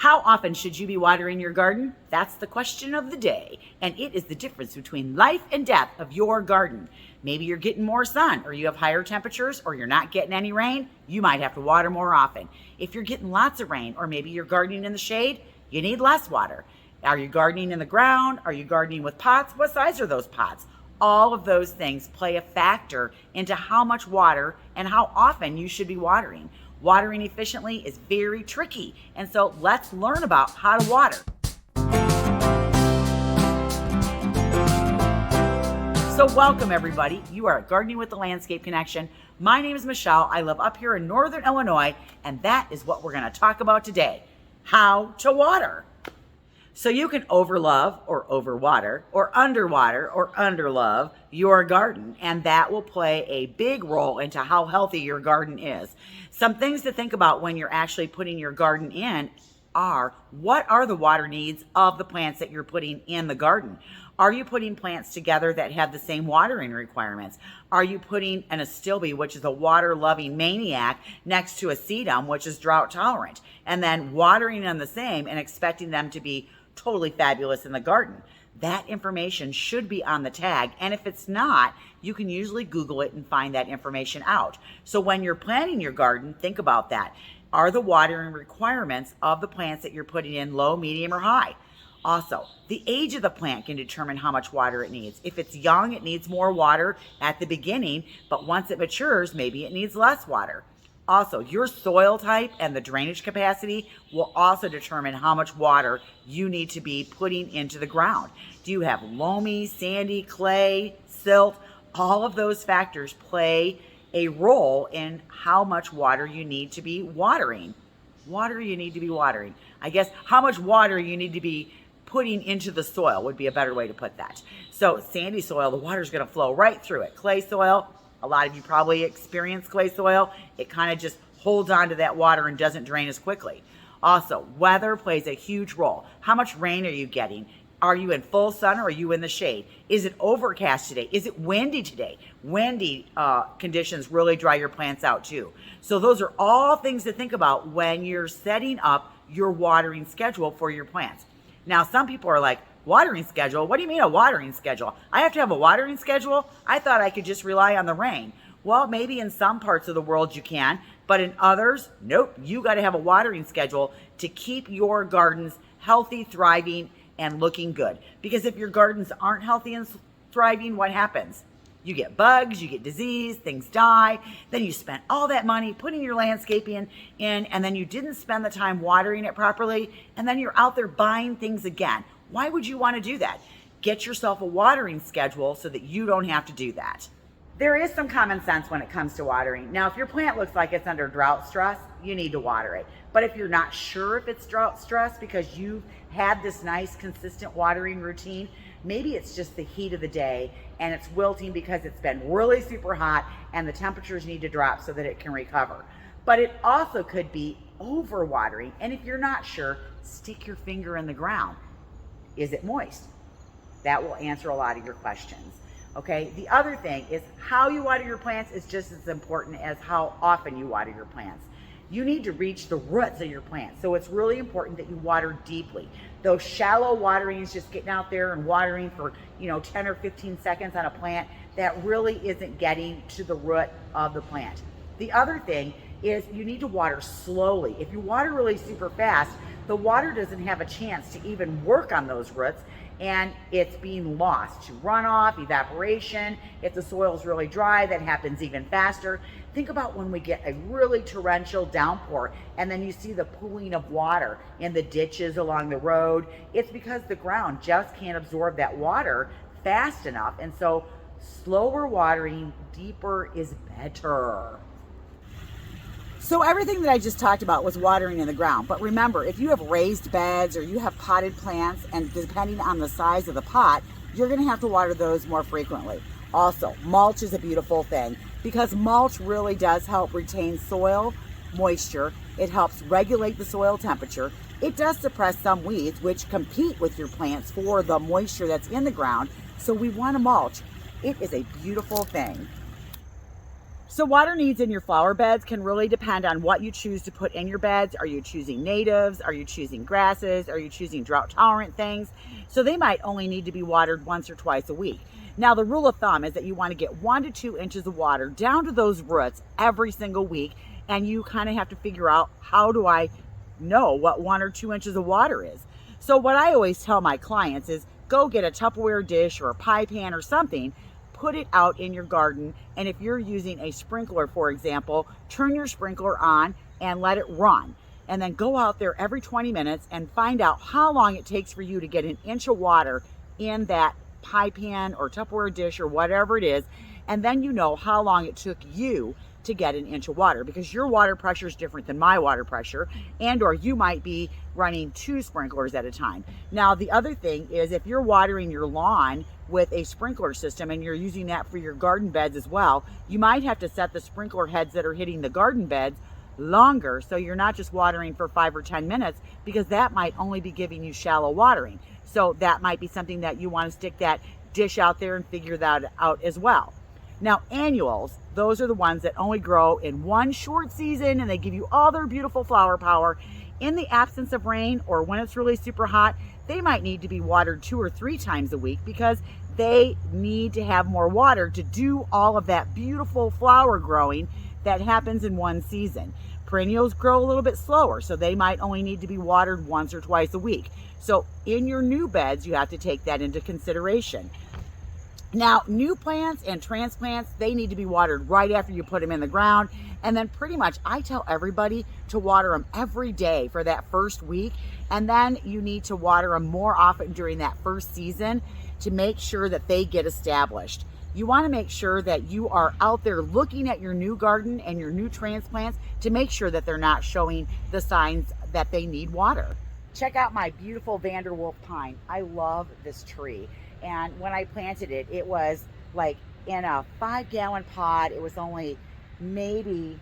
How often should you be watering your garden? That's the question of the day, and it is the difference between life and death of your garden. Maybe you're getting more sun, or you have higher temperatures, or you're not getting any rain. You might have to water more often. If you're getting lots of rain, or maybe you're gardening in the shade, you need less water. Are you gardening in the ground? Are you gardening with pots? What size are those pots? All of those things play a factor into how much water and how often you should be watering. Watering efficiently is very tricky, and so let's learn about how to water. So welcome everybody. You are at Gardening with the Landscape Connection. My name is Michelle. I live up here in Northern Illinois, and that is what we're going to talk about today: how to water. So you can overlove or overwater or underwater or underlove your garden, and that will play a big role into how healthy your garden is. Some things to think about when you're actually putting your garden in are, what are the water needs of the plants that you're putting in the garden? Are you putting plants together that have the same watering requirements? Are you putting an astilbe, which is a water-loving maniac, next to a sedum, which is drought tolerant, and then watering them the same and expecting them to be totally fabulous in the garden? That information should be on the tag, and if it's not, you can usually Google it and find that information out. So when you're planting your garden, think about that. Are the watering requirements of the plants that you're putting in low, medium, or high? Also, the age of the plant can determine how much water it needs. If it's young, it needs more water at the beginning, but once it matures, maybe it needs less water. Also, your soil type and the drainage capacity will also determine how much water you need to be putting into the ground. Do you have loamy, sandy, clay, silt? All of those factors play a role in how much water you need to be watering. I guess how much water you need to be putting into the soil would be a better way to put that. So sandy soil, the water's going to flow right through it. Clay soil, a lot of you probably experience clay soil. It kind of just holds on to that water and doesn't drain as quickly. Also, weather plays a huge role. How much rain are you getting? Are you in full sun or are you in the shade? Is it overcast today? Is it windy today? Windy conditions really dry your plants out too. So those are all things to think about when you're setting up your watering schedule for your plants. Now, some people are like, watering schedule? What do you mean a watering schedule? I have to have a watering schedule? I thought I could just rely on the rain. Well, maybe in some parts of the world you can, but in others, nope, you got to have a watering schedule to keep your gardens healthy, thriving, and looking good. Because if your gardens aren't healthy and thriving, what happens? You get bugs, you get disease, things die, then you spent all that money putting your landscaping in, and then you didn't spend the time watering it properly, and then you're out there buying things again. Why would you want to do that? Get yourself a watering schedule so that you don't have to do that. There is some common sense when it comes to watering. Now, if your plant looks like it's under drought stress, you need to water it. But if you're not sure if it's drought stress because you've had this nice, consistent watering routine, maybe it's just the heat of the day and it's wilting because it's been really super hot and the temperatures need to drop so that it can recover. But it also could be overwatering. And if you're not sure, stick your finger in the ground. Is it moist? That will answer a lot of your questions. Okay, the other thing is how you water your plants is just as important as how often you water your plants. You need to reach the roots of your plants, so it's really important that you water deeply. Those shallow waterings, just getting out there and watering for 10 or 15 seconds on a plant, that really isn't getting to the root of the plant. The other thing is you need to water slowly. If you water really super fast, the water doesn't have a chance to even work on those roots, and it's being lost to runoff, evaporation. If the soil is really dry, that happens even faster. Think about when we get a really torrential downpour and then you see the pooling of water in the ditches along the road. It's because the ground just can't absorb that water fast enough, and so slower watering, deeper is better. So everything that I just talked about was watering in the ground. But remember, if you have raised beds or you have potted plants, and depending on the size of the pot, you're going to have to water those more frequently. Also, mulch is a beautiful thing because mulch really does help retain soil moisture. It helps regulate the soil temperature. It does suppress some weeds, which compete with your plants for the moisture that's in the ground. So we want to mulch. It is a beautiful thing. So water needs in your flower beds can really depend on what you choose to put in your beds. Are you choosing natives? Are you choosing grasses? Are you choosing drought tolerant things? So they might only need to be watered once or twice a week. Now the rule of thumb is that you want to get 1 to 2 inches of water down to those roots every single week. And you kind of have to figure out, how do I know what 1 or 2 inches of water is? So what I always tell my clients is, go get a Tupperware dish or a pie pan or something, put it out in your garden, and if you're using a sprinkler, for example, turn your sprinkler on and let it run. And then go out there every 20 minutes and find out how long it takes for you to get 1 inch of water in that pie pan or Tupperware dish or whatever it is. And then you know how long it took you to get 1 inch of water, because your water pressure is different than my water pressure, and or you might be running 2 sprinklers at a time. Now the other thing is, if you're watering your lawn with a sprinkler system and you're using that for your garden beds as well, you might have to set the sprinkler heads that are hitting the garden beds longer, so you're not just watering for 5 or 10 minutes, because that might only be giving you shallow watering. So that might be something that you want to stick that dish out there and figure that out as well. Now annuals, those are the ones that only grow in one short season and they give you all their beautiful flower power. In the absence of rain or when it's really super hot, they might need to be watered 2 or 3 times a week, because they need to have more water to do all of that beautiful flower growing that happens in one season. Perennials grow a little bit slower, so they might only need to be watered once or twice a week. So in your new beds, you have to take that into consideration. Now, new plants and transplants, they need to be watered right after you put them in the ground. And then pretty much I tell everybody to water them every day for that first week. And then you need to water them more often during that first season to make sure that they get established. You want to make sure that you are out there looking at your new garden and your new transplants to make sure that they're not showing the signs that they need water. Check out my beautiful Vanderwolf pine. I love this tree. And when I planted it, it was like in a 5-gallon pot. It was only maybe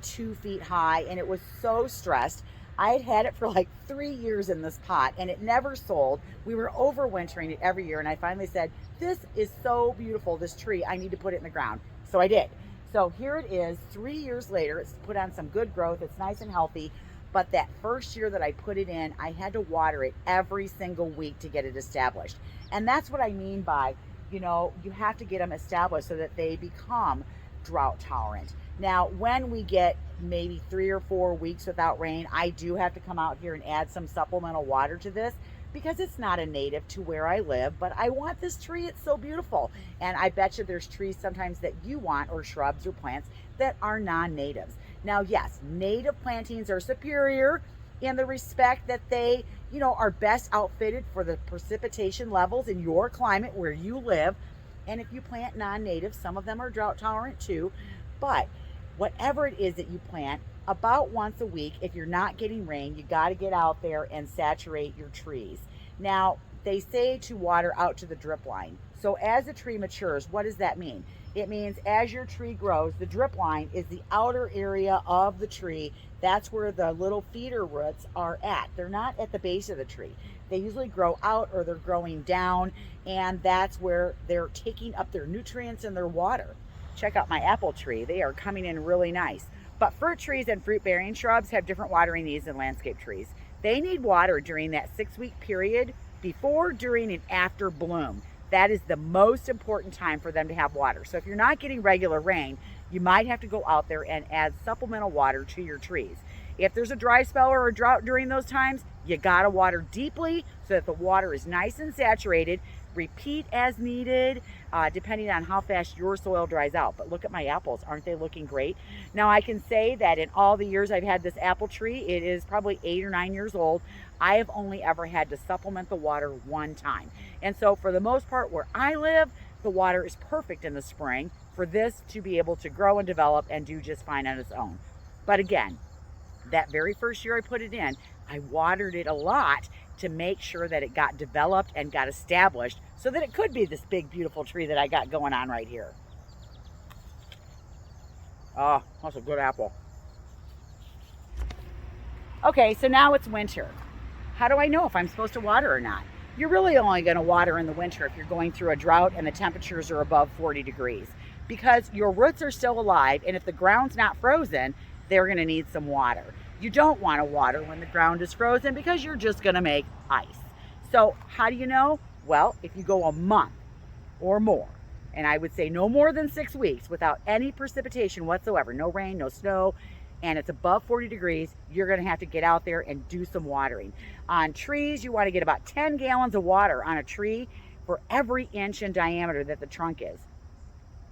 2 feet high, and it was so stressed. I had had it for like 3 years in this pot, and it never sold. We were overwintering it every year, and I finally said, this is so beautiful, this tree, I need to put it in the ground. So I did. So here it is, 3 years later. It's put on some good growth. It's nice and healthy. But that first year that I put it in, I had to water it every single week to get it established. And that's what I mean by, you have to get them established so that they become drought tolerant. Now, when we get maybe 3 or 4 weeks without rain, I do have to come out here and add some supplemental water to this, because it's not a native to where I live, but I want this tree. It's so beautiful. And I bet you there's trees sometimes that you want, or shrubs or plants that are non-natives. Now, yes, native plantings are superior in the respect that they, are best outfitted for the precipitation levels in your climate where you live. And if you plant non-native, some of them are drought tolerant too. But whatever it is that you plant, about once a week, if you're not getting rain, you got to get out there and saturate your trees. Now, they say to water out to the drip line. So as a tree matures, what does that mean? It means as your tree grows, the drip line is the outer area of the tree. That's where the little feeder roots are at. They're not at the base of the tree. They usually grow out, or they're growing down, and that's where they're taking up their nutrients and their water. Check out my apple tree. They are coming in really nice. But fruit trees and fruit-bearing shrubs have different watering needs than landscape trees. They need water during that 6-week period before, during, and after bloom. That is the most important time for them to have water. So if you're not getting regular rain, you might have to go out there and add supplemental water to your trees. If there's a dry spell or a drought during those times, you gotta water deeply so that the water is nice and saturated. Repeat as needed, depending on how fast your soil dries out. But look at my apples. Aren't they looking great? Now, I can say that in all the years I've had this apple tree, it is probably 8 or 9 years old, I have only ever had to supplement the water one time. And so for the most part where I live, the water is perfect in the spring for this to be able to grow and develop and do just fine on its own. But again, that very first year I put it in, I watered it a lot to make sure that it got developed and got established so that it could be this big, beautiful tree that I got going on right here. Oh, that's a good apple. Okay, so now it's winter. How do I know if I'm supposed to water or not? You're really only going to water in the winter if you're going through a drought and the temperatures are above 40 degrees. because your roots are still alive, and if the ground's not frozen, they're going to need some water. You don't want to water when the ground is frozen because you're just going to make ice. So how do you know? Well, if you go a month or more, and I would say no more than 6 weeks without any precipitation whatsoever, no rain, no snow, and it's above 40 degrees, you're going to have to get out there and do some watering. On trees, you want to get about 10 gallons of water on a tree for every inch in diameter that the trunk is.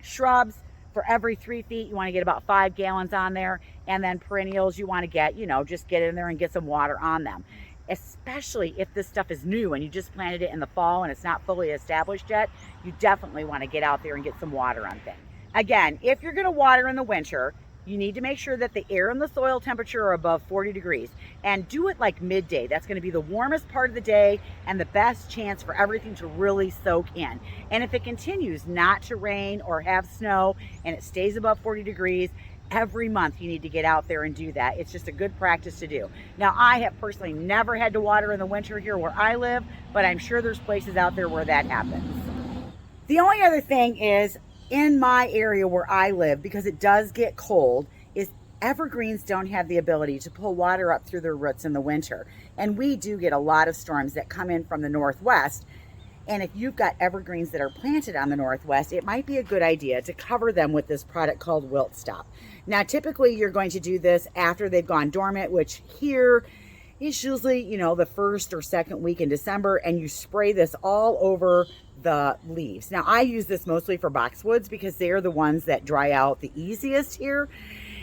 Shrubs, for every 3 feet, you want to get about 5 gallons on there. And then perennials, you want to get, just get in there and get some water on them. Especially if this stuff is new and you just planted it in the fall and it's not fully established yet, you definitely want to get out there and get some water on things. Again, if you're going to water in the winter, you need to make sure that the air and the soil temperature are above 40 degrees, and do it like midday. That's going to be the warmest part of the day and the best chance for everything to really soak in. And if it continues not to rain or have snow and it stays above 40 degrees, every month you need to get out there and do that. It's just a good practice to do. Now, I have personally never had to water in the winter here where I live, but I'm sure there's places out there where that happens. The only other thing is, in my area where I live, because it does get cold, is evergreens don't have the ability to pull water up through their roots in the winter. And we do get a lot of storms that come in from the northwest. And if you've got evergreens that are planted on the northwest, it might be a good idea to cover them with this product called Wilt Stop. Now, typically you're going to do this after they've gone dormant, which here is usually, the first or second week in December, and you spray this all over the leaves. Now, I use this mostly for boxwoods because they're the ones that dry out the easiest here.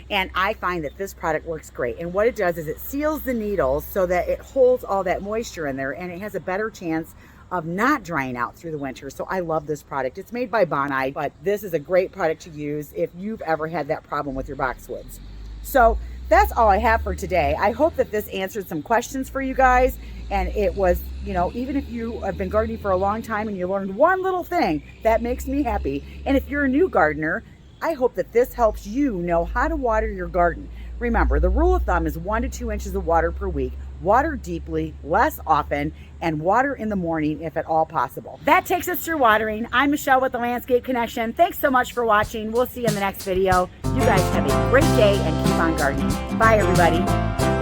And I find that this product works great. And what it does is it seals the needles so that it holds all that moisture in there, and it has a better chance of not drying out through the winter. So I love this product. It's made by Bonide, but this is a great product to use if you've ever had that problem with your boxwoods. So that's all I have for today. I hope that this answered some questions for you guys. And it was, even if you have been gardening for a long time and you learned one little thing, that makes me happy. And if you're a new gardener, I hope that this helps you know how to water your garden. Remember, the rule of thumb is 1 to 2 inches of water per week. Water deeply, less often, and water in the morning if at all possible. That takes us through watering. I'm Michelle with the Landscape Connection. Thanks so much for watching. We'll see you in the next video. You guys have a great day and keep on gardening. Bye, everybody.